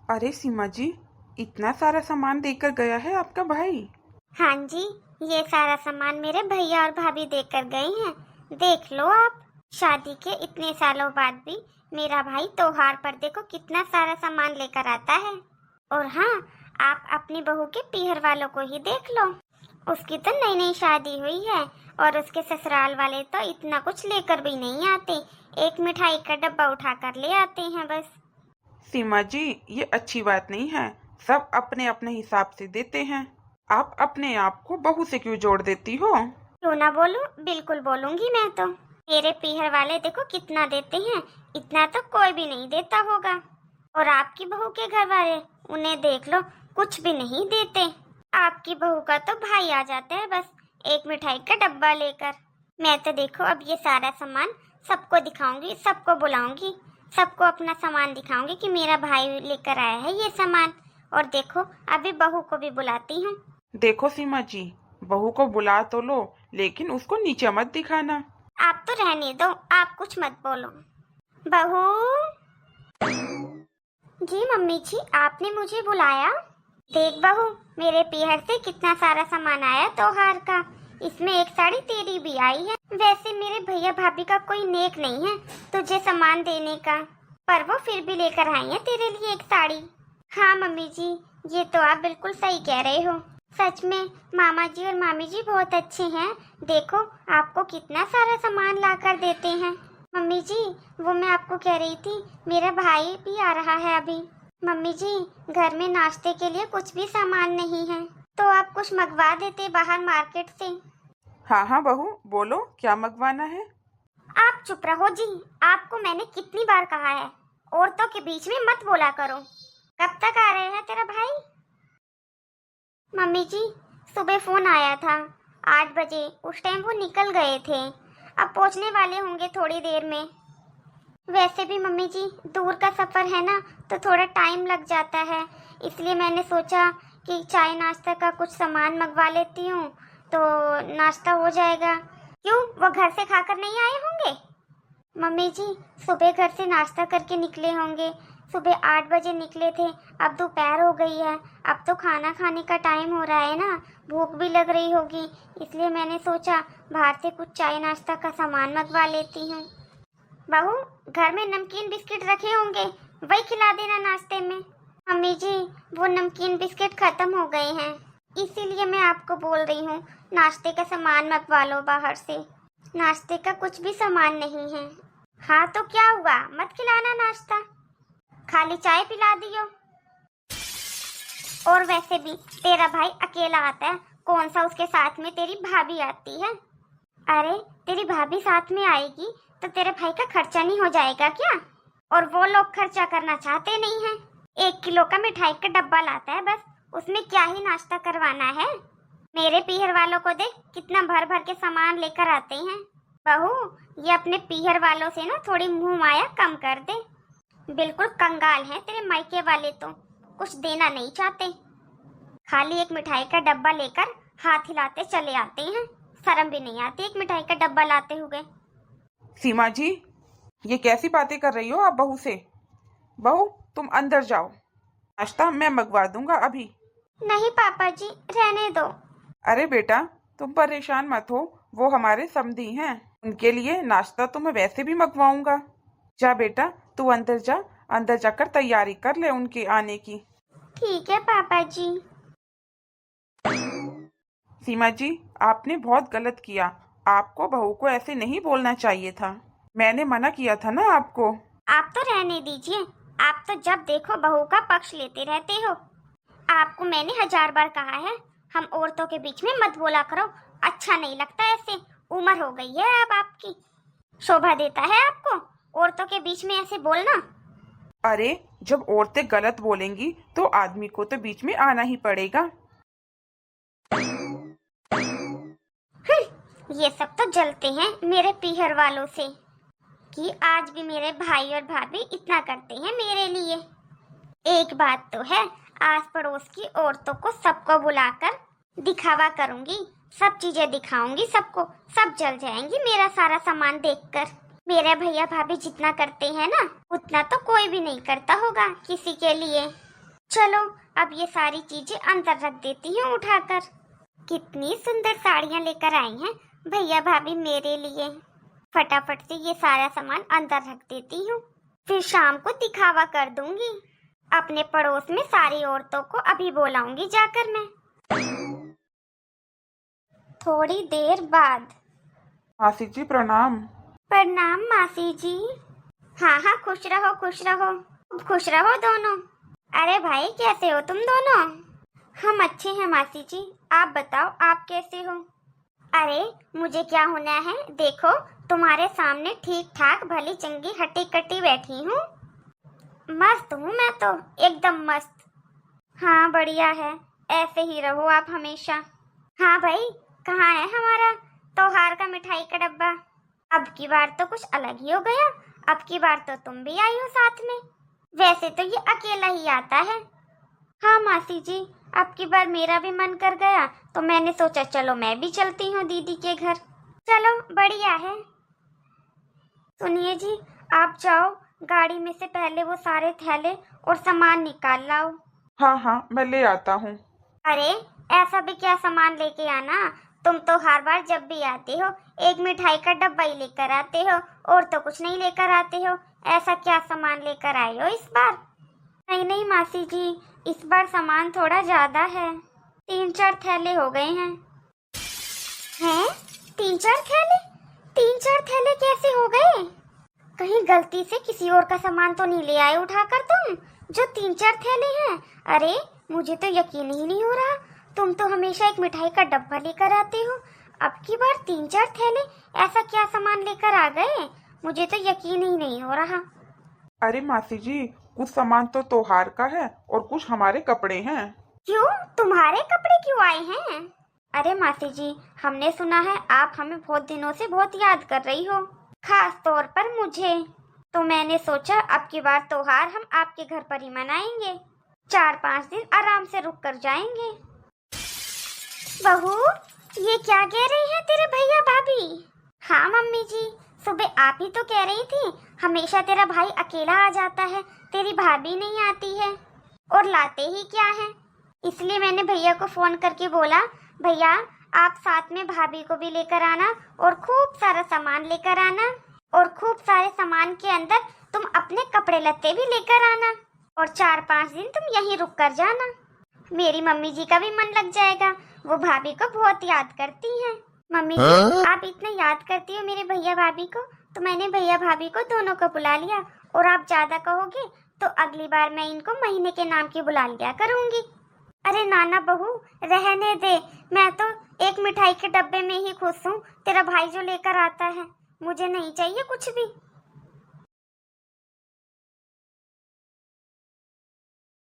अरे सीमा जी, इतना सारा सामान देकर गया है आपका भाई? हाँ जी, ये सारा सामान मेरे भैया और भाभी देकर गए हैं। देख लो आप, शादी के इतने सालों बाद भी मेरा भाई त्योहार पर देखो कितना सारा सामान लेकर आता है। और हाँ, आप अपनी बहू के पीहर वालों को ही देख लो। उसकी तो नई नई शादी हुई है और उसके ससुराल वाले तो इतना कुछ लेकर भी नहीं आते। एक मिठाई का डब्बा उठा कर ले आते हैं बस। सीमा जी, ये अच्छी बात नहीं है। सब अपने अपने हिसाब से देते हैं। आप अपने आप को बहू से क्यों जोड़ देती हो? क्यों ना बोलूं, बिल्कुल बोलूंगी मैं तो। मेरे पीहर वाले देखो कितना देते हैं, इतना तो कोई भी नहीं देता होगा। और आपकी बहू के घर वाले, उन्हें देख लो, कुछ भी नहीं देते। आपकी बहू का तो भाई आ जाता है बस एक मिठाई का डब्बा लेकर। मैं तो देखो अब ये सारा सामान सबको दिखाऊंगी, सबको बुलाऊंगी, सबको अपना सामान दिखाऊंगी कि मेरा भाई लेकर आया है ये सामान। और देखो अभी बहू को भी बुलाती हूँ। देखो सीमा जी, बहू को बुला तो लो, लेकिन उसको नीचे मत दिखाना। आप तो रहने दो, आप कुछ मत बोलो। बहू जी, मम्मी जी आपने मुझे बुलाया? देख बहू, मेरे पीहर से कितना सारा सामान आया त्योहार का। इसमें एक साड़ी तेरी भी आई है। वैसे मेरे भैया भाभी का कोई नेक नहीं है तुझे सामान देने का, पर वो फिर भी लेकर आई है तेरे लिए एक साड़ी। हाँ मम्मी जी, ये तो आप बिल्कुल सही कह रहे हो। सच में मामा जी और मामी जी बहुत अच्छे हैं। देखो आपको कितना सारा सामान ला कर देते हैं। मम्मी जी, वो मैं आपको कह रही थी, मेरा भाई भी आ रहा है अभी। मम्मी जी, घर में नाश्ते के लिए कुछ भी सामान नहीं है, तो आप कुछ मंगवा देते बाहर मार्केट से। हाँ हाँ बहू, बोलो क्या मंगवाना है? आप चुप रहो जी, आपको मैंने कितनी बार कहा है, औरतों के बीच में मत बोला करो। कब तक आ रहे हैं तेरा भाई? मम्मी जी, सुबह फोन आया था 8 बजे, उस टाइम वो निकल गए थे। अब पहुंचने वाले होंगे थोड़ी देर में। वैसे भी मम्मी जी दूर का सफर है ना, तो थोड़ा टाइम लग जाता है, इसलिए मैंने सोचा कि चाय नाश्ता का कुछ सामान मंगवा लेती हूँ तो नाश्ता हो जाएगा। क्यों, वो घर से खाकर नहीं आए होंगे? मम्मी जी सुबह घर से नाश्ता करके निकले होंगे, सुबह 8 बजे निकले थे, अब दोपहर हो गई है, अब तो खाना खाने का टाइम हो रहा है ना, भूख भी लग रही होगी, इसलिए मैंने सोचा बाहर से कुछ चाय नाश्ता का सामान मंगवा लेती हूँ। बहू, घर में नमकीन बिस्किट रखे होंगे, वही खिला देना नाश्ते में। मम्मी जी, वो नमकीन बिस्किट खत्म हो गए हैं, इसीलिए मैं आपको बोल रही हूँ नाश्ते का सामान मंगवा लो बाहर से। नाश्ते का कुछ भी सामान नहीं है। हाँ तो क्या हुआ, मत खिलाना नाश्ता, खाली चाय पिला दियो। और वैसे भी तेरा भाई अकेला आता है, कौन सा उसके साथ में तेरी भाभी आती है? अरे तेरी भाभी साथ में आएगी तो तेरे भाई का खर्चा नहीं हो जाएगा क्या? और वो लोग खर्चा करना चाहते नहीं हैं। 1 किलो का मिठाई का डब्बा लाता है बस, उसमें क्या ही नाश्ता करवाना है। मेरे पीहर वालों को देख कितना भर भर के सामान लेकर आते हैं। बहू, ये अपने पीहर वालों से ना थोड़ी मुंह माया कम कर दे। बिल्कुल कंगाल हैं तेरे मायके वाले, तो कुछ देना नहीं चाहते, खाली एक मिठाई का डब्बा लेकर हाथ हिलाते चले आते हैं। शर्म भी नहीं आती एक मिठाई का डब्बा लाते हुए। सीमा जी, ये कैसी बातें कर रही हो आप बहू से? बहू, तुम अंदर जाओ, नाश्ता मैं मंगवा दूंगा अभी। नहीं पापा जी, रहने दो। अरे बेटा, तुम परेशान मत हो, वो हमारे समधी हैं, उनके लिए नाश्ता तो मैं वैसे भी मंगवाऊंगा। जा बेटा, तू अंदर जा, अंदर जाकर तैयारी कर ले उनके आने की। ठीक है पापा जी। सीमा जी, आपने बहुत गलत किया। आपको बहू को ऐसे नहीं बोलना चाहिए था। मैंने मना किया था ना आपको। आप तो रहने दीजिए, आप तो जब देखो बहू का पक्ष लेते रहते हो। आपको मैंने 1000 बार कहा है, हम औरतों के बीच में मत बोला करो, अच्छा नहीं लगता ऐसे। उम्र हो गई है अब आपकी, शोभा देता है आपको औरतों के बीच में ऐसे बोलना? अरे, जब औरतें गलत बोलेंगी तो आदमी को तो बीच में आना ही पड़ेगा। ये सब तो जलते हैं मेरे पीहर वालों से कि आज भी मेरे भाई और भाभी इतना करते हैं मेरे लिए। एक बात तो है, आस पड़ोस की औरतों को सबको बुलाकर दिखावा करूंगी, सब चीजें दिखाऊंगी सबको, सब जल जाएंगी मेरा सारा सामान देखकर। मेरे भैया भाभी जितना करते हैं ना, उतना तो कोई भी नहीं करता होगा किसी के लिए। चलो अब ये सारी चीजें अंदर रख देती हूँ उठाकर। कितनी सुंदर साड़ियाँ लेकर आई हैं भैया भाभी मेरे लिए। फटाफट से ये सारा सामान अंदर रख देती हूँ, फिर शाम को दिखावा कर दूंगी। अपने पड़ोस में सारी औरतों को अभी बुलाऊंगी जाकर मैं। थोड़ी देर बाद। मासी जी प्रणाम। प्रणाम मासी जी। हाँ हाँ, खुश रहो खुश रहो, खुश रहो दोनों। अरे भाई कैसे हो तुम दोनों? हम अच्छे हैं मासी जी, आप बताओ आप कैसे हो? अरे मुझे क्या होना है, देखो तुम्हारे सामने ठीक ठाक भली चंगी हट्टी कट्टी बैठी हूँ। मस्त हूँ मैं तो, एकदम मस्त। हाँ बढ़िया है, ऐसे ही रहो आप हमेशा। हाँ भाई, कहाँ है हमारा त्योहार का मिठाई का डब्बा? अब की बार तो कुछ अलग ही हो गया, अब की बार तो तुम भी आई हो साथ में। वैसे तो ये अकेला ही आता है। हाँ मासी जी, अब की बार मेरा भी मन कर गया तो मैंने सोचा चलो मैं भी चलती हूँ दीदी के घर। चलो बढ़िया है। सुनिए जी, आप जाओ गाड़ी में से पहले वो सारे थैले और सामान निकाल लाओ। हाँ हाँ, मैं ले आता हूँ। अरे ऐसा भी क्या सामान लेके आना, तुम तो हर बार जब भी आते हो एक मिठाई का डब्बा ही लेकर आते हो और तो कुछ नहीं लेकर आते हो। ऐसा क्या सामान लेकर आए हो इस बार? नहीं नहीं मासी जी, इस बार सामान थोड़ा ज्यादा है, 3-4 थैले हो गए हैं। हैं? 3-4 थैले? 3-4 थैले कैसे हो गए? कहीं गलती से किसी और का सामान तो नहीं ले आए उठाकर तुम, जो 3-4 थैले हैं? अरे मुझे तो यकीन ही नहीं हो रहा, तुम तो हमेशा एक मिठाई का डब्बा लेकर आते हो, अब की बार 3-4 थैले? ऐसा क्या सामान लेकर आ गए? मुझे तो यकीन ही नहीं हो रहा। अरे मासी जी, कुछ सामान तो त्योहार का है और कुछ हमारे कपड़े हैं। क्यों, तुम्हारे कपड़े क्यों आए हैं? अरे मासी जी, हमने सुना है आप हमें बहुत दिनों से बहुत याद कर रही हो, खास तौर पर मुझे, तो मैंने सोचा अब की बार त्योहार हम आपके घर पर ही मनाएंगे, 4-5 दिन आराम से रुक कर जाएंगे। बहू, ये क्या कह रही है तेरे भैया भाभी? हाँ मम्मी जी, सुबह आप ही तो कह रही थी हमेशा तेरा भाई अकेला आ जाता है, तेरी भाभी नहीं आती है, और लाते ही क्या है। इसलिए मैंने भैया को फोन करके बोला भैया आप साथ में भाभी को भी लेकर आना और खूब सारा सामान लेकर आना, और खूब सारे सामान के अंदर तुम अपने कपड़े लत्ते भी लेकर आना, और 4-5 दिन तुम यहीं रुक कर जाना। मेरी मम्मी जी का भी मन लग जाएगा, वो भाभी को बहुत याद करती हैं। मम्मी जी आप इतना याद करती हो मेरे भैया भाभी को, तो मैंने भैया भाभी को दोनों को बुला लिया, और आप ज्यादा कहोगे तो अगली बार मैं इनको महीने के नाम की बुला लिया करूंगी। अरे नाना बहू रहने दे, मैं तो एक मिठाई के डब्बे में ही खुश हूँ, तेरा भाई जो लेकर आता है, मुझे नहीं चाहिए कुछ भी।